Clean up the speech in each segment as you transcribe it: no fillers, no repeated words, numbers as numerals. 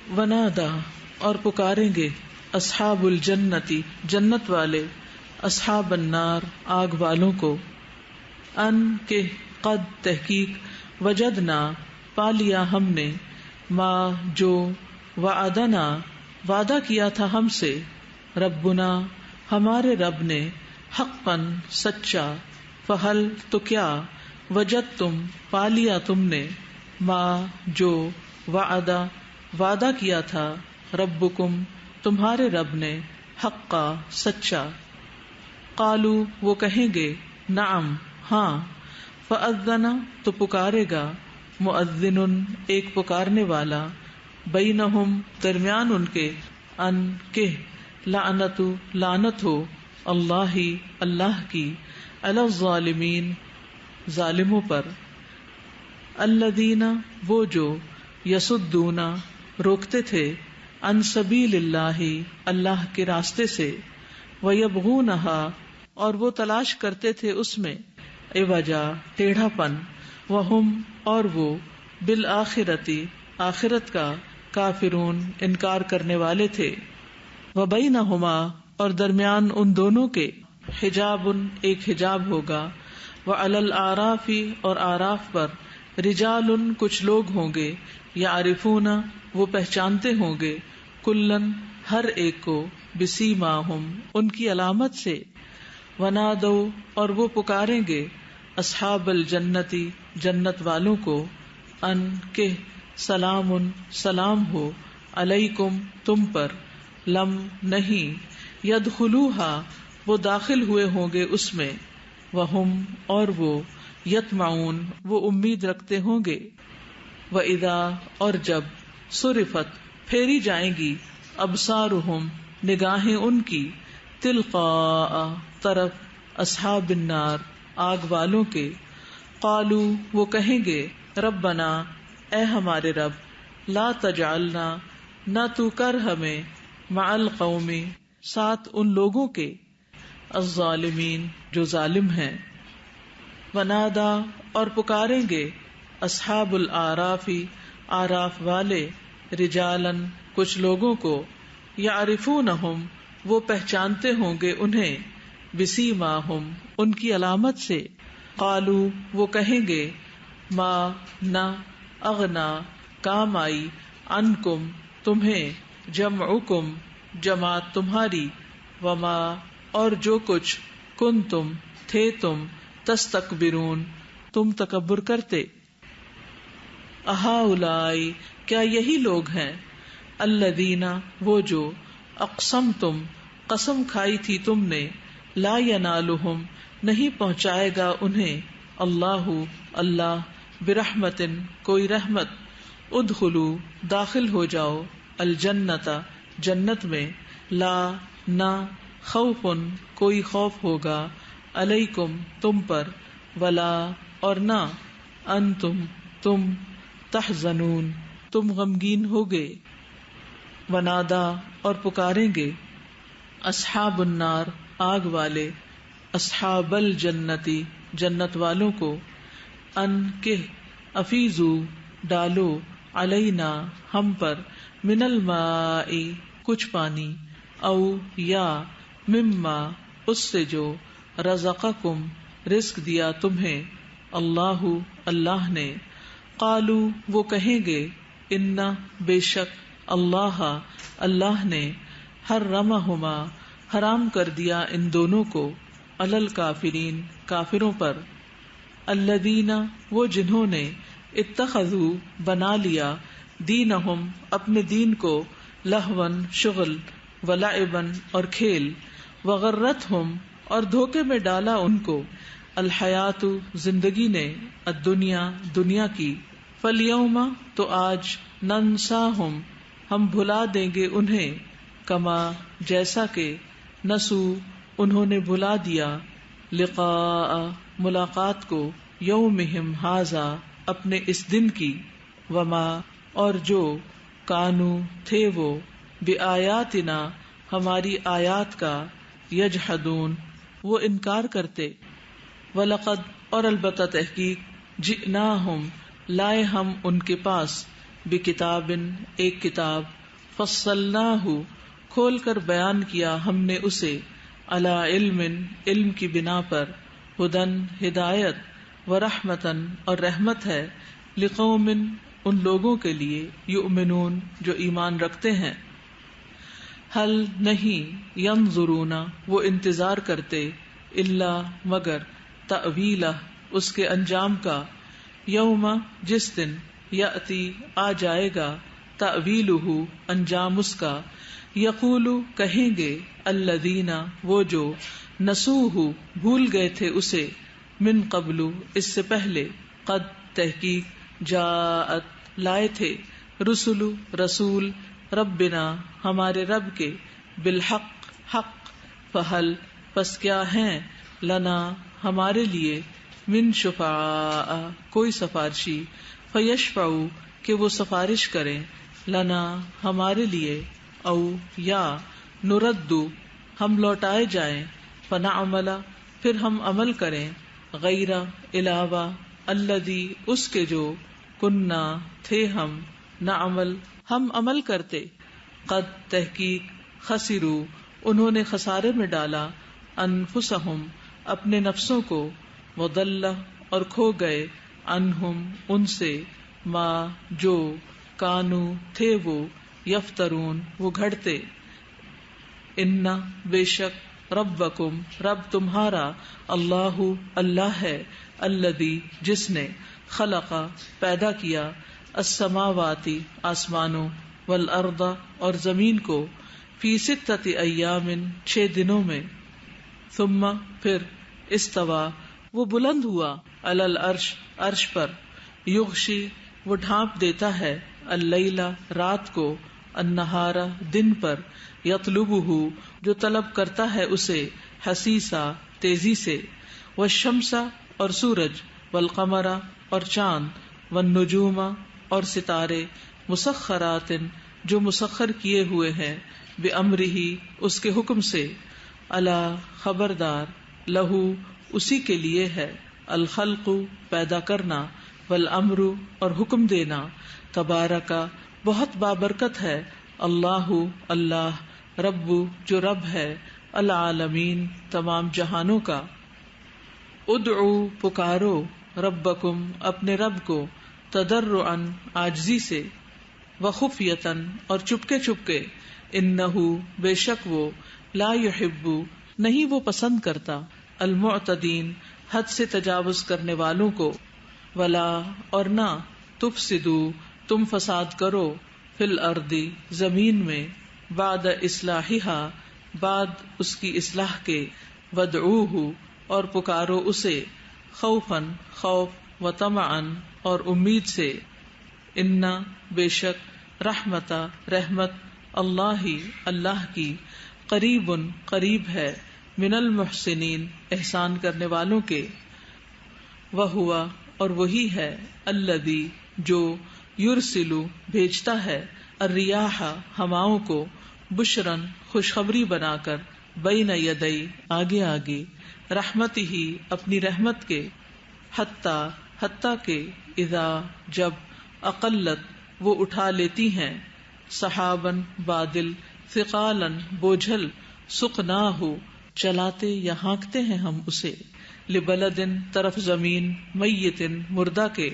ونادا اور پکاریں گے اصحاب الجنتی جنت والے اصحاب النار آگ والوں کو ان کے قد تحقیق وجدنا پا لیا ہم نے ما جو وعدنا وعدہ کیا تھا ہم سے ربنا ہمارے رب نے حقا سچا فہل تو کیا وجدتم پا لیا تم نے ما جو وعدہ کیا تھا ربکم تمہارے رب نے حقا سچا قالو وہ کہیں گے نعم ہاں فاذن تو پکارے گا مؤذن ایک پکارنے والا بینہم درمیان ان کے ان کہ لعنت ہو اللہ کی علی الظالمین ظالموں پر الذین وہ جو یصدون روکتے تھے عن سبیل اللہ کے راستے سے ویبغونہا اور وہ تلاش کرتے تھے اس میں عوجا ٹیڑھا پن وہم اور وہ بالآخرتی آخرت کا کافرون انکار کرنے والے تھے وبینہما اور درمیان ان دونوں کے حجاب ایک حجاب ہوگا وعلی الاعراف اور اعراف پر رجال کچھ لوگ ہوں گے یعرفون وہ پہچانتے ہوں گے کلن ہر ایک کو بسیماہم ان کی علامت سے ونادو اور وہ پکاریں گے اصحاب الجنتی جنت والوں کو ان کہ سلام ہو علیکم تم پر لم نہیں یدخلوہا وہ داخل ہوئے ہوں گے اس میں وہم اور وہ یطمعون وہ امید رکھتے ہوں گے وَإِذَا اور جب صرفت پھیری جائیں گی ابصارہم نگاہیں ان کی تلقاء طرف اصحاب النار آگ والوں کے قالو وہ کہیں گے ربنا اے ہمارے رب لا تجعلنا نہ تو کر ہمیں مع القوم ساتھ ان لوگوں کے الظالمین جو ظالم ہیں ونادا اور پکاریں گے اصحاب الاعراف اعراف والے رجالن کچھ لوگوں کو یعرفونہم وہ پہچانتے ہوں گے انہیں بسیماہم ان کی علامت سے قالو وہ کہیں گے ما نہ اغنا کام آئی عنکم تمہیں جمعکم جماعت تمہاری وما اور جو کچھ کنتم تھے تم تستکبرون تم تکبر کرتے اہؤلائی کیا یہی لوگ ہیں الذین وہ جو اقسمتم قسم کھائی تھی تم نے لا ینالہم نہیں پہنچائے گا انہیں اللہ برحمت کوئی رحمت ادخلوا داخل ہو جاؤ الجنت جنت میں لا نہ خوف کوئی خوف ہوگا علیکم تم پر ولا اور نہ انتم تم تحزنون تم غمگین ہوگے ونادا اور پکاریں گے اصحاب النار آگ والے اصحاب الجنتی جنت والوں کو ان کہ افیزو ڈالو علینا ہم پر من الماء کچھ پانی او یا مما اس سے جو رزقکم رزق دیا تمہیں اللہ نے قالو وہ کہیں گے ان بے شک اللہ نے حرمہما حرام کر دیا ان دونوں کو علی الکافرین کافروں پر الذین وہ جنہوں نے اتخذوا بنا لیا دینہم اپنے دین کو لہون شغل ولعبن اور کھیل وغرتہم اور دھوکے میں ڈالا ان کو الحیات زندگی نے الدنیا دنیا کی فالیوم تو آج ننساہم ہم بھلا دیں گے انہیں کما جیسا کہ نسو انہوں نے بھلا دیا لقاء ملاقات کو یومہم ھذا اپنے اس دن کی وما اور جو کانو تھے وہ بآیاتنا ہماری آیات کا یجحدون وہ انکار کرتے وَلَقَدْ اور البتہ تحقیق جئناہم لائے ہم ان کے پاس بکتاب ایک کتاب، فصلناہ کھول کر بیان کیا ہم نے اسے، علی علم علم کی بنا پر، ہدن ہدایت، ورحمتن اور رحمت ہے، لقوم ان لوگوں کے لیے، یؤمنون جو ایمان رکھتے ہیں۔ حل نہیں، ینظرون وہ انتظار کرتے، الا مگر، تأویلہ اس کے انجام کا، یوم جس دن، یأتی آ جائے گا، تأویلہ انجام اس کا، یقول کہیں گے، الذین وہ جو، نسوہ بھول گئے تھے اسے، من قبل اس سے پہلے، قد تحقیق، جاءت لائے تھے، رسل رسول، ربنا ہمارے رب کے، بالحق حق، فہل پس کیا ہیں، لنا ہمارے لیے، من شفعاء کوئی سفارشی، فیشفعوا کہ وہ سفارش کریں، لنا ہمارے لیے، او یا، نرد ہم لوٹائے جائیں، فنعمل پھر ہم عمل کریں، غیر علاوہ، الذی اس کے جو، کننا تھے ہم، نعمل ہم عمل کرتے، قد تحقیق، خسروا انہوں نے خسارے میں ڈالا، انفسہم اپنے نفسوں کو، وضل اور کھو گئے، عنہم ان سے، ما جو، کانو تھے وہ، یفترون وہ گھڑتے، ان بے شک، ربکم رب تمہارا، اللہ اللہ ہے، الذی جس نے، خلق پیدا کیا، السماواتی آسمانوں، والارض اور زمین کو، فی ستۃ ایام 6 دنوں میں، ثم پھر، استوى وہ بلند ہوا، علی العرش عرش پر، یغشی وہ ڈھانپ دیتا ہے، اللیل رات کو، النہار دن پر، یطلبہ جو طلب کرتا ہے اسے، حثیثا تیزی سے، والشمس اور سورج، والقمر اور چاند، والنجوم اور ستارے، مسخرات جو مسخر کیے ہوئے ہیں، بامرہ اس کے حکم سے، الا خبردار، لہو اسی کے لیے ہے، الخلق پیدا کرنا، والامر اور حکم دینا، تبارک بہت بابرکت ہے، اللہ اللہ، رب جو رب ہے، العالمین تمام جہانوں کا، ادعو پکارو، ربکم اپنے رب کو، تضرعا عاجزی سے، وخفیۃ اور چپکے چپکے، انہ بے شک وہ، لا یحب نہیں وہ پسند کرتا، المعتدین حد سے تجاوز کرنے والوں کو، ولا اور نہ، تفسدوا تم فساد کرو، فی الارض زمین میں، بعد اصلاحها بعد اس کی اصلاح کے، وادعوہ اور پکارو اسے، خوفا خوف، وطمعا اور امید سے، ان بے شک، رحمت رحمت، اللہ اللہ کی، قریب قریب ہے، من المحسنین احسان کرنے والوں کے، وہو اور وہی ہے، الذی جو، یرسل بھیجتا ہے، الریاح ہواؤں کو، بشرن خوشخبری بنا کر، بین یدی آگے آگے، رحمتہ اپنی رحمت کے، حتی کہ، اذا جب، اقلت وہ اٹھا لیتی ہیں، سحابن بادل، ثقالاً بوجھل، سقناہ چلاتے یا ہانکتے ہیں ہم اسے، لبلدن طرف زمین، میتن مردہ کے،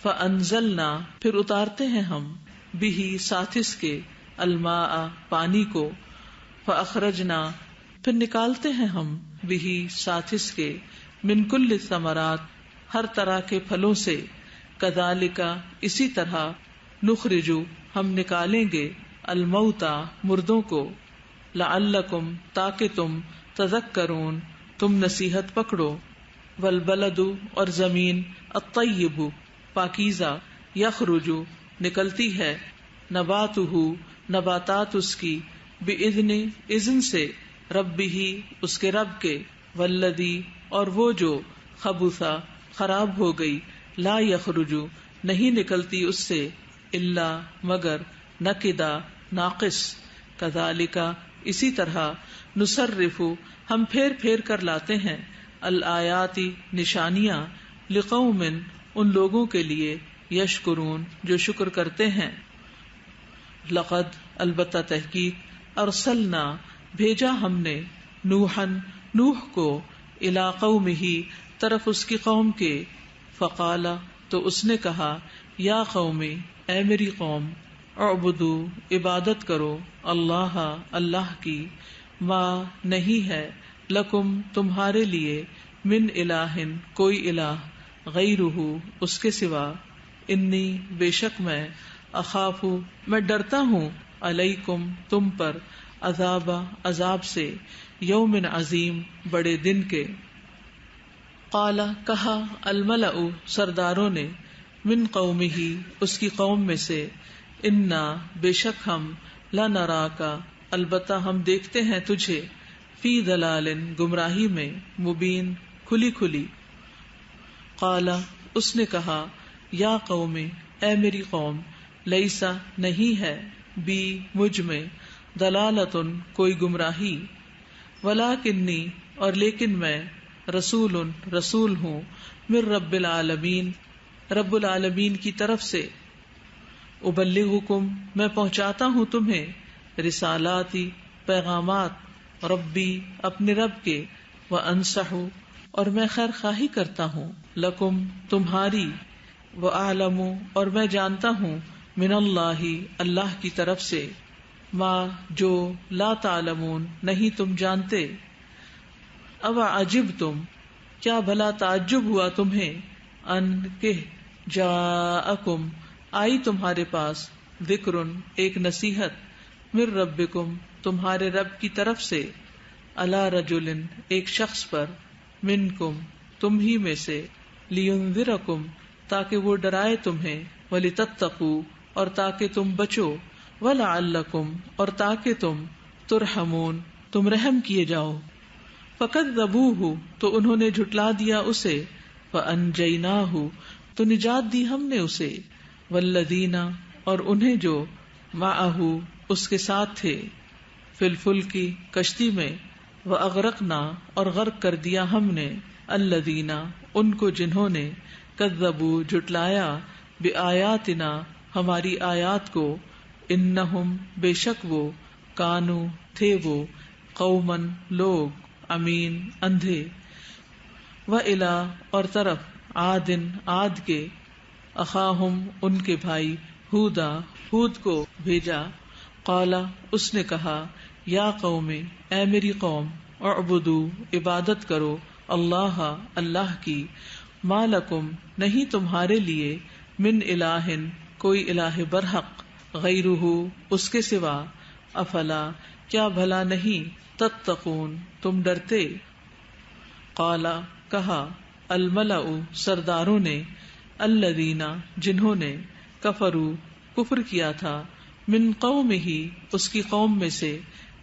فانزلنا پھر اتارتے ہیں ہم، بہ ساتھ اس کے، الماء پانی کو، فاخرجنا پھر نکالتے ہیں ہم، بہ ساتھ اس کے، من کل الثمرات ہر طرح کے پھلوں سے، کذالک اسی طرح، نخرج ہم نکالیں گے، الموتى مردوں کو، لعلکم تاکہ تم، تذکرون تم نصیحت پکڑو، والبلد اور زمین، الطیب پاکیزہ، یخرج نکلتی ہے، نباتہ نباتات اس کی، باذن اذن سے، ربہ اس کے رب کے، والذی اور وہ جو، خبث خراب ہو گئی، لا یخرج نہیں نکلتی اس سے، الا مگر، نکدا ناقص، کذالک اسی طرح، نصرف ہم پھیر پھیر کر لاتے ہیں، الآیات نشانیاں، لقوم ان لوگوں کے لیے، یشکرون جو شکر کرتے ہیں. لقد البتہ تحقیق ارسلنا بھیجا ہم نے نوح کو الی قومہ طرف اس کی قوم کے. فقال تو اس نے کہا یا قوم اے میری قوم اعبدوا عبادت کرو اللہ اللہ کی ما نہیں ہے لکم تمہارے لیے من الہ کوئی الہ غیرہ اس کے سوا انی بے شک میں اخاف میں ڈرتا ہوں علیکم تم پر عذاب سے یوم عظیم بڑے دن کے. قال کہا الملأ سرداروں نے من قومہ اس کی قوم میں سے انا بے شک ہم لنراک البتہ ہم دیکھتے ہیں تجھے فی ضلال گمراہی میں مبین کھلی کھلی. قال اس نے کہا یا قوم اے میری قوم لیسا نہیں ہے بی مجھ میں ضلالۃ کوئی گمراہی ولکنی اور لیکن میں رسول ہوں من رب العالمین رب العالمین کی طرف سے. ابلغکم میں پہنچاتا ہوں تمہیں رسالاتی پیغامات ربی اپنے رب کے وانصح اور میں خیر خواہی کرتا ہوں لکم تمہاری واعلم اور میں جانتا ہوں من اللہ اللہ کی طرف سے ما جو لا تعلمون نہیں تم جانتے. اب عجبتم کیا بھلا تعجب ہوا تمہیں ان کہ جاءکم آئی تمہارے پاس ذکرن ایک نصیحت من ربکم تمہارے رب کی طرف سے علی رجل ایک شخص پر منکم تم ہی میں سے لینذرکم تاکہ وہ ڈرائے تمہیں ولتتقوا اور تاکہ تم بچو ولعلکم اور تاکہ تم ترحمون تم رحم کیے جاؤ. فکذبوہ تو انہوں نے جھٹلا دیا اسے فانجیناہ تو نجات دی ہم نے اسے والذین اور انہیں جو معہ اس کے ساتھ تھے فی الفلک کشتی میں واغرقنا اور غرق کر دیا ہم نے الذین ان کو جنہوں نے کذبوا جھٹلایا بآیاتنا ہماری آیات کو انہم بے شک وہ کانو تھے وہ قومن لوگ امین اندھے. وَإِلَىٰ اور طرف عاد کے اخاہم ان کے بھائی ہود کو بھیجا. قال اس نے کہا یا قوم اے میری قوم اعبدوا عبادت کرو اللہ اللہ کی ما لکم نہیں تمہارے لیے من الہ کوئی الہ برحق غیرہ اس کے سوا افلا کیا بھلا نہیں تتقون تم ڈرتے. قال کہا الملأ سرداروں نے الذین جنہوں نے کفروا کفر کیا تھا من قومہ اس کی قوم میں سے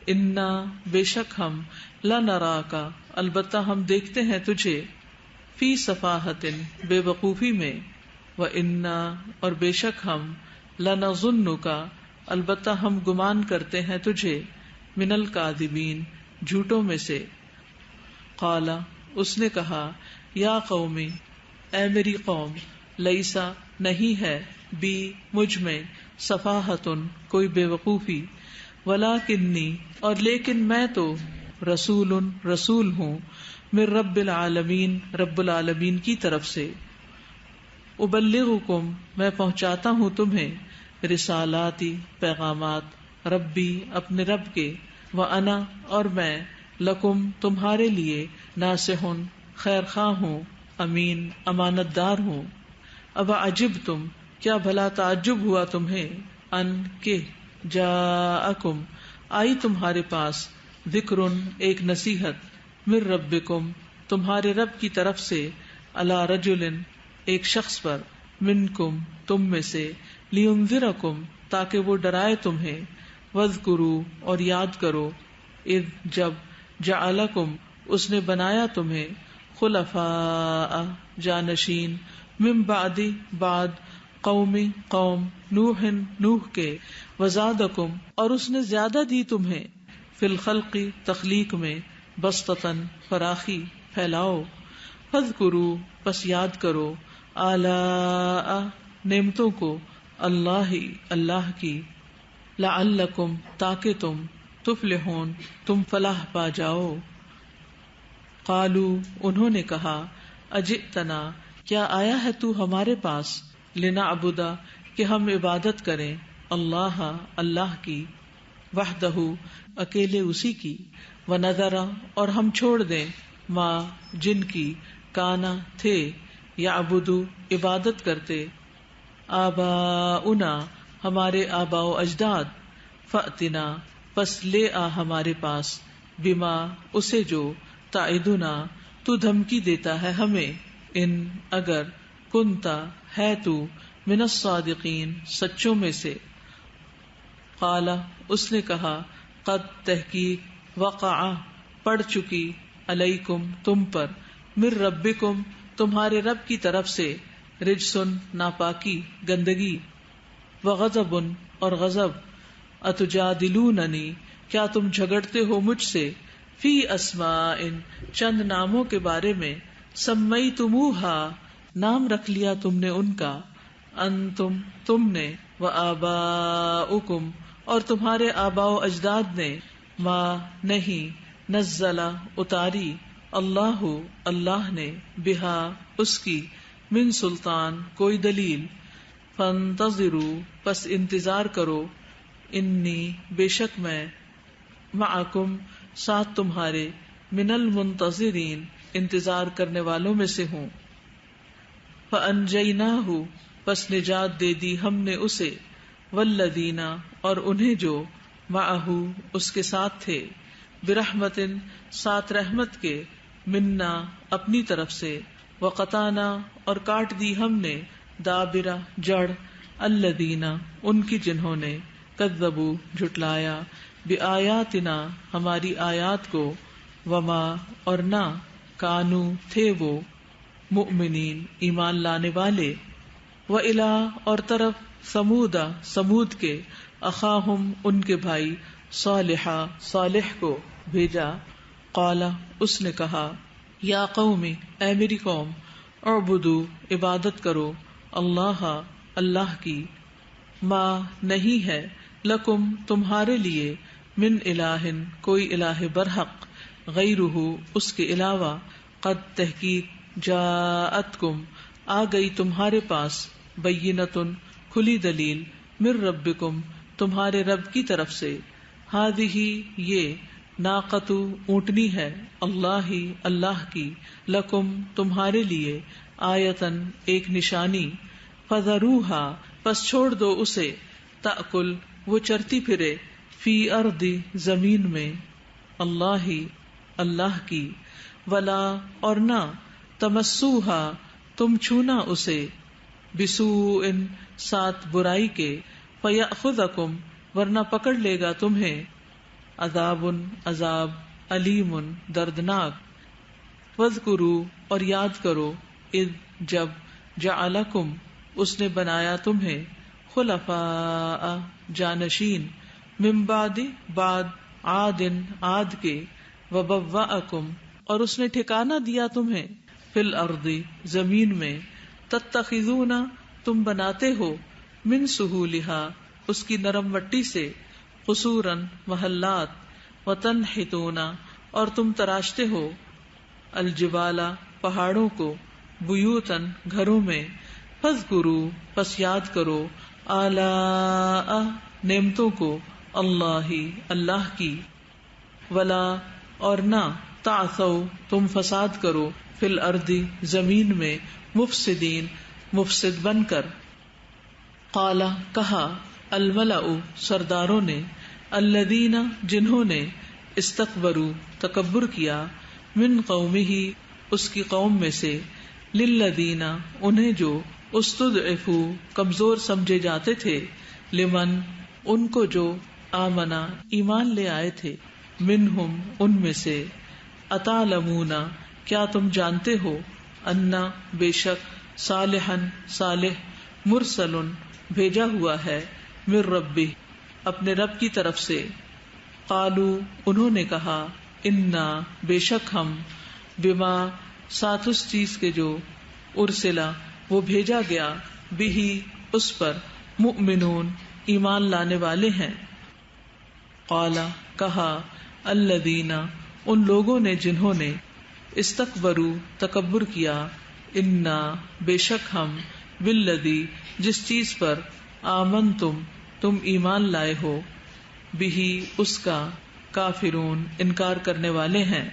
انا بے شک ہم لنراک البتہ ہم دیکھتے ہیں تجھے فی صفاحت بے وقوفی میں وانا اور بے شک ہم لنظنک البتہ ہم گمان کرتے ہیں تجھے من الکاذبین جھوٹوں میں سے. قال اس نے کہا یا قوم اے میری قوم لیسا نہیں ہے بی مجھ میں صفاحت کوئی بے وقوفی ولکنی اور لیکن میں تو رسول ہوں من رب العالمین رب العالمین کی طرف سے. ابلغکم میں پہنچاتا ہوں تمہیں رسالاتی پیغامات ربی اپنے رب کے وانا اور میں لکم تمہارے لیے ناصح خیر خواہ ہوں امین امانت دار ہوں. اب عجبتم کیا بھلا تعجب ہوا تمہیں ان کہ جاءکم آئی تمہارے پاس ذکرن ایک نصیحت من ربکم تمہارے رب کی طرف سے علی رجل ایک شخص پر منکم تم میں سے لینذرکم تاکہ وہ ڈرائے تمہیں واذکروا اور یاد کرو اذ جب جعلکم اس نے بنایا تمہیں خلفاء جانشین من بعد قوم نوح کے وزادکم اور اس نے زیادہ دی تمہیں فی الخلق تخلیق میں بسطتاً فراخی پھیلاؤ. فاذکروا پس یاد کرو آلاء نعمتوں کو اللہ اللہ کی، لعلکم تاکہ تم، تفلحون تم فلاح پا جاؤ۔ قالوا انہوں نے کہا، اجئتنا کیا آیا ہے تو ہمارے پاس، لنعبد کہ ہم عبادت کریں، اللہ اللہ کی، وحدہ اکیلے اسی کی، ونذر اور ہم چھوڑ دیں، ما جن کی، کانا تھے، یعبد عبادت کرتے، آباؤنا ہمارے آباء و اجداد، فأتنا پس لے آ ہمارے پاس، بما اسے جو، تعدنا تو دھمکی دیتا ہے ہمیں، ان اگر، کنتا ہے تو، من الصادقین سچوں میں سے۔ قال اس نے کہا، قد تحقیق، وقع پڑ چکی، علیکم تم پر، من ربکم تمہارے رب کی طرف سے، رجسن ناپاکی گندگی، وغضب اور غضب، اتجادلوننی کیا تم جھگڑتے ہو مجھ سے، فی اسماء چند ناموں کے بارے میں، سمیتموہا نام رکھ لیا تم نے ان کا، انتم تم نے، وآباؤکم اور تمہارے آباء و اجداد نے، ما نہیں، نزلہ اتاری، اللہ اللہ نے، بہا اس کی، من سلطان کوئی دلیل، فانتظروا پس انتظار کرو، انی بے شک میں، معکم ساتھ تمہارے، من المنتظرین انتظار کرنے والوں میں سے ہوں۔ فانجیناہ پس نجات دے دی ہم نے اسے، والذین اور انہیں جو، معہ اس کے ساتھ تھے، برحمت ساتھ رحمت کے، منا اپنی طرف سے، وقطعنا اور کاٹ دی ہم نے، دابر جڑ، الذین ان کی جنہوں نے، کذبوا جھٹلایا، بآیاتنا ہماری آیات کو، وما اور نہ، کانو تھے وہ، مؤمنین ایمان لانے والے، وإلی اور طرف، سمودا سمود کے، اخاہم ان کے بھائی، صالحا صالح کو بھیجا، قال اس نے کہا، یا قومی اے میری قوم، اعبدو عبادت کرو، اللہ اللہ کی، ما نہیں ہے، لکم تمہارے لیے، من الہ کوئی الہ برحق، غیرہ اس کے علاوہ، قد تحقیق، جاءتکم آ گئی تمہارے پاس، بینۃ کھلی دلیل، من ربکم تمہارے رب کی طرف سے، ہذہ یہ، ناقۃ اونٹنی ہے، اللہ اللہ کی، لکم تمہارے لیے، آیتن ایک نشانی، فذروہا پس چھوڑ دو اسے، تأکل وہ چرتی پھرے، فی ارض زمین میں، اللہ اللہ کی، ولا اور نہ، تمسوہا تم چھونا اسے، بسوء ساتھ برائی کے، فیأخذکم ورنہ پکڑ لے گا تمہیں، عذاب عذاب، علیم دردناک، واذکروا اور یاد کرو، اذ جب، جعلکم اس نے بنایا تمہیں، خلفاء جانشین، من بعد بعد، عاد عاد کے، وبوأکم اور اس نے ٹھکانہ دیا تمہیں، فی الارض زمین میں، تتخذون تم بناتے ہو، من سہولہا اس کی نرم مٹی سے، قصورا محلات، وتنحتون اور تم تراشتے ہو، الجبال پہاڑوں کو، بیوتن گھروں میں، فاذکروا پس یاد کرو، آلاء نعمتوں کو، اللہ اللہ کی، ولا اور نہ، تعثوا تم فساد کرو، فی الارض زمین میں، مفسدین مفسد بن کر۔ قال کہا، الملأ سرداروں نے، الذین جنہوں نے، استکبروا تکبر کیا، من قومہ اس کی قوم میں سے، للذین انہیں جو، استضعفوا کمزور سمجھے جاتے تھے، لمن ان کو جو، آمنا ایمان لے آئے تھے، منہم ان میں سے، اتعلمون کیا تم جانتے ہو، انا بے شک، صالحا صالح، مرسل بھیجا ہوا ہے، من ربہ اپنے رب کی طرف سے، قالو انہوں نے کہا، انا بے شک ہم، بما ساتھ اس چیز کے جو، ارسلا وہ بھیجا گیا، بہی اس پر مؤمنون ایمان لانے والے ہیں. قال کہا الذین ان لوگوں نے جنہوں نے استکبروا تکبر کیا انا بے شک ہم بالذی جس چیز پر آمنتم تم ایمان لائے ہو بہ اس کا کافرون انکار کرنے والے ہیں.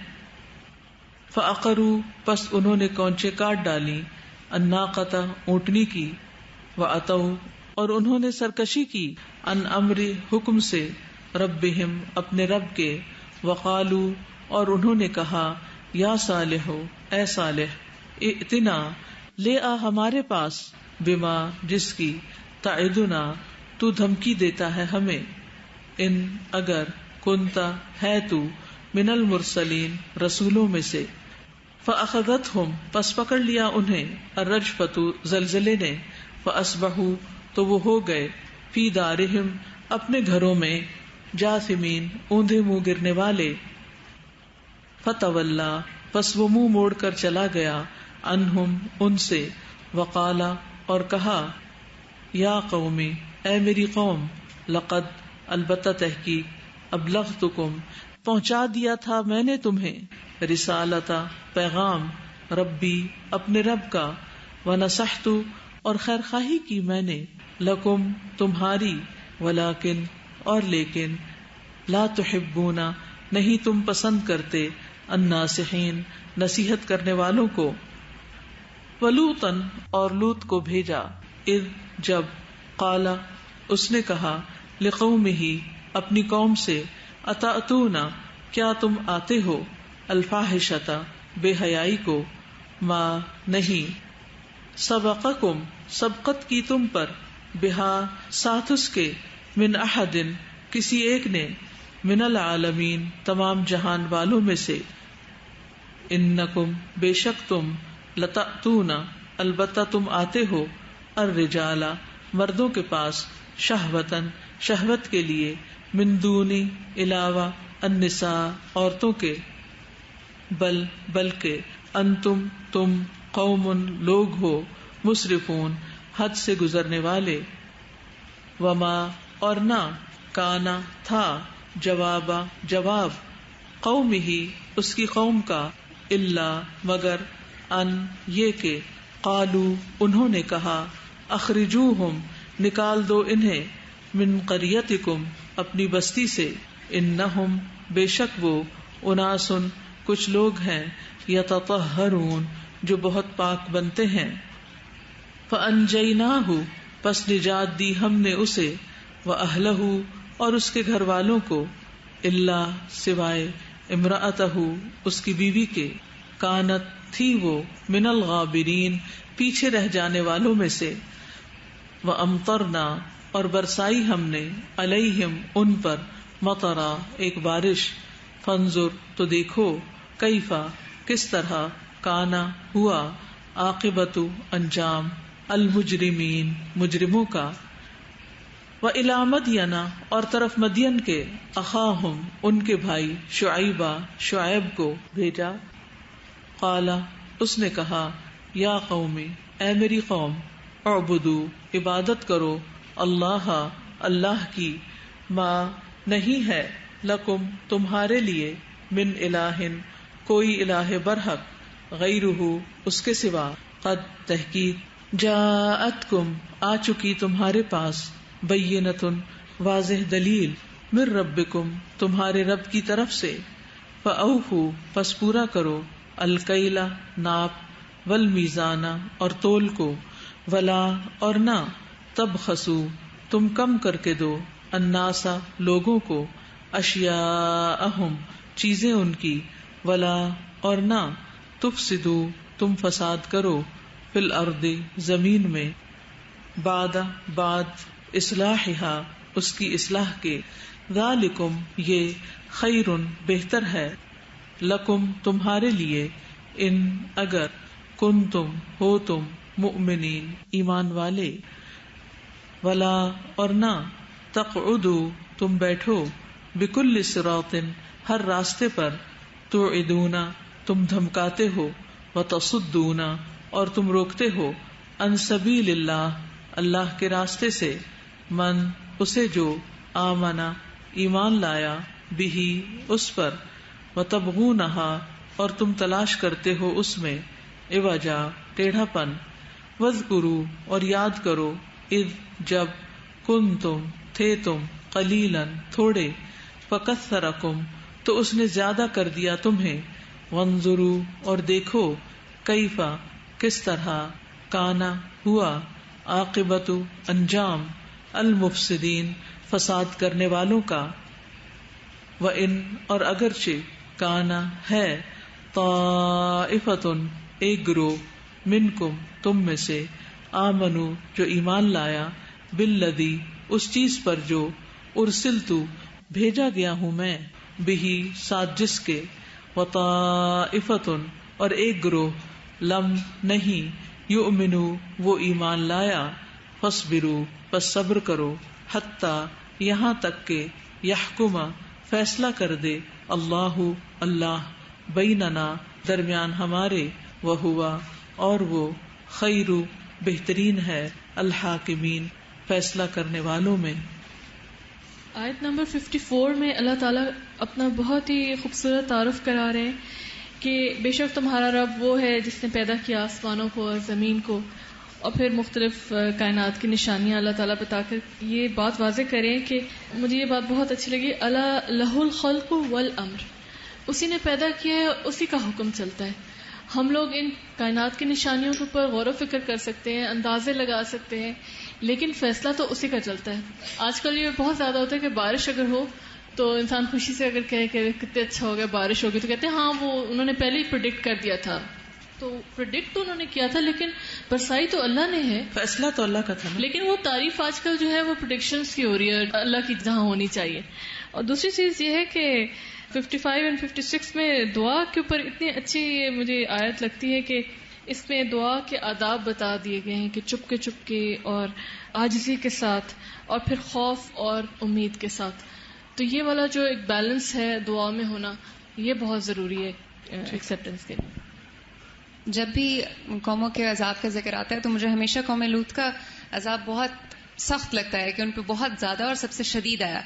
فعقروا پس انہوں نے کونچے کاٹ ڈالی الناقۃ اونٹنی کی واتوا اور انہوں نے سرکشی کی عن امر حکم سے ربہم اپنے رب کے وقالوا اور انہوں نے کہا یا صالح اے صالح ائتنا لے آ ہمارے پاس بما جس کی تعدنا تو دھمکی دیتا ہے ہمیں ان اگر کنتا ہے تو من المرسلین رسولوں میں سے. فاخذتہم پس پکڑ لیا انہیں الرجفۃ زلزلے نے فاصبحوا تو وہ ہو گئے فی دارہم اپنے گھروں میں جاثمین اوندھے منہ گرنے والے. فتولا پس وہ منہ موڑ کر چلا گیا عنہم ان سے وقالا اور کہا یا قومی اے میری قوم لقد البتہ تحقیق ابلغتکم پہنچا دیا تھا میں نے تمہیں رسالتا پیغام ربی اپنے رب کا ونصحت اور خیر خواہی کی میں نے لکم تمہاری ولیکن اور لیکن لا تحبون نہیں تم پسند کرتے الناصحین نصیحت کرنے والوں کو. ولوطن اور لوط کو بھیجا اذ جب قال اس نے کہا لقومہ اپنی قوم سے اتأتون کیا تم آتے ہو الفاحشۃ بے حیائی کو ما نہیں سبقکم سبقت کی تم پر بہا ساتھ اس کے من احد کسی ایک نے من العالمین تمام جہان والوں میں سے. انکم بے شک تم لتأتون البتہ تم آتے ہو الرجال مردوں کے پاس شہوتن شہوت کے لیے من دونی علاوہ النساء عورتوں کے بلکہ انتم تم قوم لوگ ہو مسرفون حد سے گزرنے والے. وما اور نہ کانا تھا جواب قوم ہی اس کی قوم کا الا مگر ان یہ کہ قالو انہوں نے کہا اخرجوہم نکال دو انہیں من قریتکم اپنی بستی سے انہم بے شک وہ اناسن کچھ لوگ ہیں یتطہرون جو بہت پاک بنتے ہیں. فانجیناہ پس نجات دی ہم نے اسے واہلہ اور اس کے گھر والوں کو الا سوائے امرأتہ اس کی بیوی کے کانت تھی وہ من الغابرین پیچھے رہ جانے والوں میں سے. وامطرنا اور برسائی ہم نے علیہم ان پر مطرا ایک بارش. فانظر تو دیکھو کیفا کس طرح کانا ہوا عاقبت انجام المجرمین مجرموں کا. وإلی مدین اور طرف مدین کے اخاہم ان کے بھائی شعیبہ شعیب کو بھیجا. قال اس نے کہا یا قومی اے میری قوم اعبدو عبادت کرو اللہ اللہ کی ما نہیں ہے لکم تمہارے لیے من الہ کوئی الہ برحق غیرہ اس کے سوا قد تحقیق جاءتکم آ چکی تمہارے پاس بینۃ واضح دلیل من ربکم تمہارے رب کی طرف سے. فاوفوا پس پورا کرو الکیل ناپ والمیزان اور تول کو ولا اور نہ تبخسوا تم کم کر کے دو الناس لوگوں کو اشیاءہم چیزیں ان کی ولا اور نہ تفسدوا تم فساد کرو فی الارض زمین میں بعد اصلاحہا اس کی اصلاح کے. ذالکم یہ خیر بہتر ہے لکم تمہارے لیے ان اگر کنتم ہو تم مؤمنین ایمان والے. ولا اور نہ تقعدوا تم بیٹھو بکل صراط ہر راستے پر توعدون تم دھمکاتے ہو وتصدون اور تم روکتے ہو عن سبیل اللہ اللہ کے راستے سے، من اسے جو، آمنا ایمان لایا، بہی اس پر، وتبغونہا اور تم تلاش کرتے ہو اس میں، عوجا ٹیڑھا پن، واذکروا اور یاد کرو، اذ جب، کنتم تھے تم، قلیلاً تھوڑے، فکثرکم تو اس نے زیادہ کر دیا تمہیں، وانظروا اور دیکھو، کیفا کس طرح، کانا ہوا، عاقبت انجام، المفسدین فساد کرنے والوں کا، وَإِن اور اگرچہ، کانا ہے، طائفۃ ایک گروہ، منکم تم میں سے، آمنو جو ایمان لایا، بالذی اس چیز پر جو، ارسلتو بھیجا گیا ہوں میں، بہی ساتھ جس کے، وطائفۃ اور ایک گروہ، لم نہیں، یؤمنو وہ ایمان لایا، فاصبروا پس صبر کرو، حتی یہاں تک کہ، یحکم فیصلہ کر دے، اللہ اللہ، بیننا درمیان ہمارے، وہوا اور وہ، خیر بہترین ہے، الحاکمین فیصلہ کرنے والوں میں۔ آیت نمبر 54 میں اللہ تعالیٰ اپنا بہت ہی خوبصورت تعارف کرا رہے ہیں کہ بے شک تمہارا رب وہ ہے جس نے پیدا کیا آسمانوں کو اور زمین کو، اور پھر مختلف کائنات کی نشانیاں اللہ تعالیٰ بتا کر یہ بات واضح کریں کہ مجھے یہ بات بہت اچھی لگی، الا لہ الخلق والامر، اسی نے پیدا کیا ہے اور اسی کا حکم چلتا ہے۔ ہم لوگ ان کائنات کی نشانیوں کے اوپر غور و فکر کر سکتے ہیں، اندازے لگا سکتے ہیں، لیکن فیصلہ تو اسی کا چلتا ہے۔ آج کل یہ بہت زیادہ ہوتا ہے کہ بارش اگر ہو تو انسان خوشی سے اگر کہے کہ کتنے اچھا ہو گیا بارش ہوگی، تو کہتے ہیں ہاں وہ انہوں نے پہلے ہی پریڈکٹ کر دیا تھا، تو پریڈکٹ تو انہوں نے کیا تھا لیکن برسائی تو اللہ نے ہے، فیصلہ تو اللہ کا تھا نا۔ لیکن وہ تعریف آج کل جو ہے وہ پریڈکشنز کی ہو رہی ہے، اللہ کی جہاں ہونی چاہیے۔ اور دوسری چیز یہ ہے کہ 55 اور 56 میں دعا کے اوپر اتنی اچھی مجھے آیت لگتی ہے کہ اس میں دعا کے آداب بتا دیے گئے ہیں کہ چپ کے اور عاجزی کے ساتھ، اور پھر خوف اور امید کے ساتھ۔ تو یہ والا جو ایک بیلنس ہے دعا میں ہونا، یہ بہت ضروری ہے ایکسیپٹنس کے لیے۔ جب بھی قوموں کے عذاب کا ذکر آتا ہے تو مجھے ہمیشہ قوم لوط کا عذاب بہت سخت لگتا ہے کہ ان پہ بہت زیادہ اور سب سے شدید آیا۔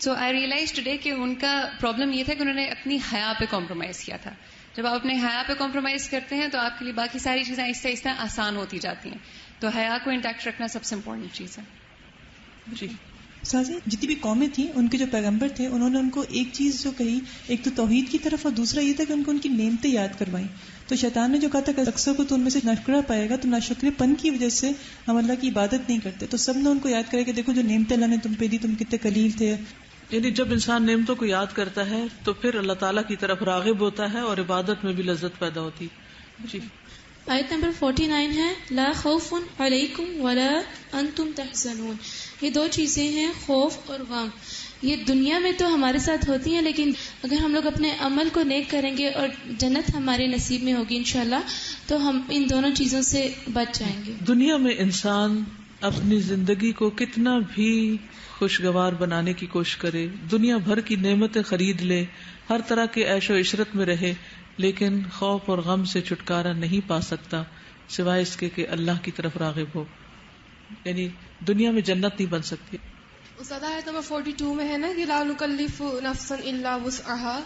سو آئی ریئلائز ٹوڈے کہ ان کا پرابلم یہ تھا کہ انہوں نے اپنی حیا پہ کمپرومائز کیا تھا۔ جب آپ اپنے حیا پہ کمپرومائز کرتے ہیں تو آپ کے لیے باقی ساری چیزیں آہستہ آہستہ آسان ہوتی جاتی ہیں، تو حیا کو انٹیکٹ رکھنا سب سے امپورٹنٹ چیز ہے۔ جی سازی جتنی بھی قومیں تھیں ان کے جو پیغمبر تھے انہوں نے ان کو ایک چیز جو کہی، ایک تو توحید کی طرف، اور دوسرا یہ تھا کہ ان کو ان کی نعمتیں یاد کروائیں۔ تو شیطان نے جو کہا تھا کہ اکثر کو تو ان میں سے ناشکرا پائے گا، تو ناشکرے پن کی وجہ سے ہم اللہ کی عبادت نہیں کرتے، تو سب نے ان کو یاد کرے کہ دیکھو جو نعمتیں اللہ نے تم پہ دی، تم کتنے قلیل تھے۔ یعنی جب انسان نعمتوں کو یاد کرتا ہے تو پھر اللہ تعالیٰ کی طرف راغب ہوتا ہے اور عبادت میں بھی لذت پیدا ہوتی۔ جی آیت نمبر 49 ہے، لا خوف علیکم ولا انتم تحزنون۔ یہ دو چیزیں ہیں، خوف اور غم۔ یہ دنیا میں تو ہمارے ساتھ ہوتی ہیں، لیکن اگر ہم لوگ اپنے عمل کو نیک کریں گے اور جنت ہمارے نصیب میں ہوگی انشاءاللہ، تو ہم ان دونوں چیزوں سے بچ جائیں گے۔ دنیا میں انسان اپنی زندگی کو کتنا بھی خوشگوار بنانے کی کوشش کرے، دنیا بھر کی نعمتیں خرید لے، ہر طرح کے عیش و عشرت میں رہے، لیکن خوف اور غم سے چھٹکارا نہیں پا سکتا سوائے اس کے کہ اللہ کی طرف راغب ہو۔ یعنی دنیا میں جنت نہیں بن سکتی۔ استاد آیت نمبر 42 میں ہے نا کہ لا نکلف نفسا الا وسعها،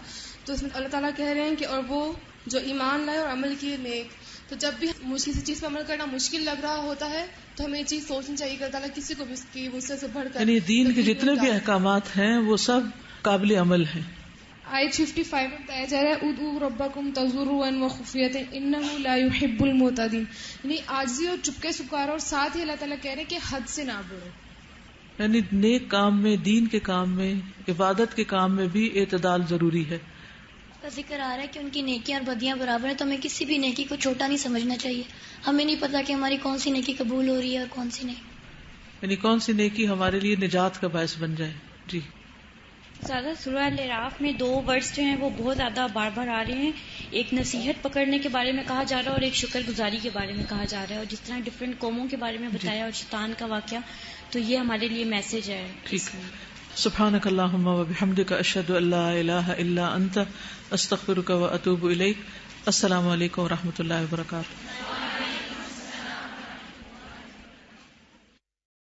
تو اس میں اللہ تعالیٰ کہہ رہے ہیں کہ اور وہ جو ایمان لائے اور عمل کیے نیک۔ تو جب بھی کسی چیز پہ عمل کرنا مشکل لگ رہا ہوتا ہے تو ہمیں یہ چیز سوچنی چاہیے کہ اللہ تعالیٰ کسی کو بھی اس کی وسعت سے بڑھ کر، یعنی دین کے جتنے بھی احکامات ہیں وہ سب قابل عمل ہیں۔ آیت 55 میں بتایا جا رہا ہے ادعوا ربکم تضرعا وخفیۃ انہ لا يحب المعتدین، یعنی عاجزی اور چپکے سے پکارو، اور ساتھ ہی اللہ تعالیٰ کہہ رہے ہیں کہ حد سے نہ بڑھو۔ یعنی نیک کام میں، دین کے کام میں، عبادت کے کام میں بھی اعتدال ضروری ہے۔ ذکر آ رہا ہے کہ ان کی نیکیاں اور بدیاں برابر ہیں، تو ہمیں کسی بھی نیکی کو چھوٹا نہیں سمجھنا چاہیے۔ ہمیں نہیں پتا کہ ہماری کون سی نیکی قبول ہو رہی ہے اور کون سی نہیں، یعنی کون سی نیکی ہمارے لیے نجات کا باعث بن جائے۔ جی زیادہ سورہ الاعراف میں 2 ورڈز جو ہیں وہ بہت زیادہ بار بار آ رہے ہیں، ایک نصیحت پکڑنے کے بارے میں کہا جا رہا ہے اور ایک شکر گزاری کے بارے میں کہا جا رہا ہے، اور جس طرح ڈفرینٹ قوموں کے بارے میں بتایا اور شیطان کا واقعہ، تو یہ ہمارے لیے میسج ہے۔ ٹھیک ہے، سبحانک اللہم وبحمدک، اشہد ان لا الہ الا انت، استغفرک واتوب الیک۔ السلام علیکم ورحمۃ اللہ وبرکاتہ۔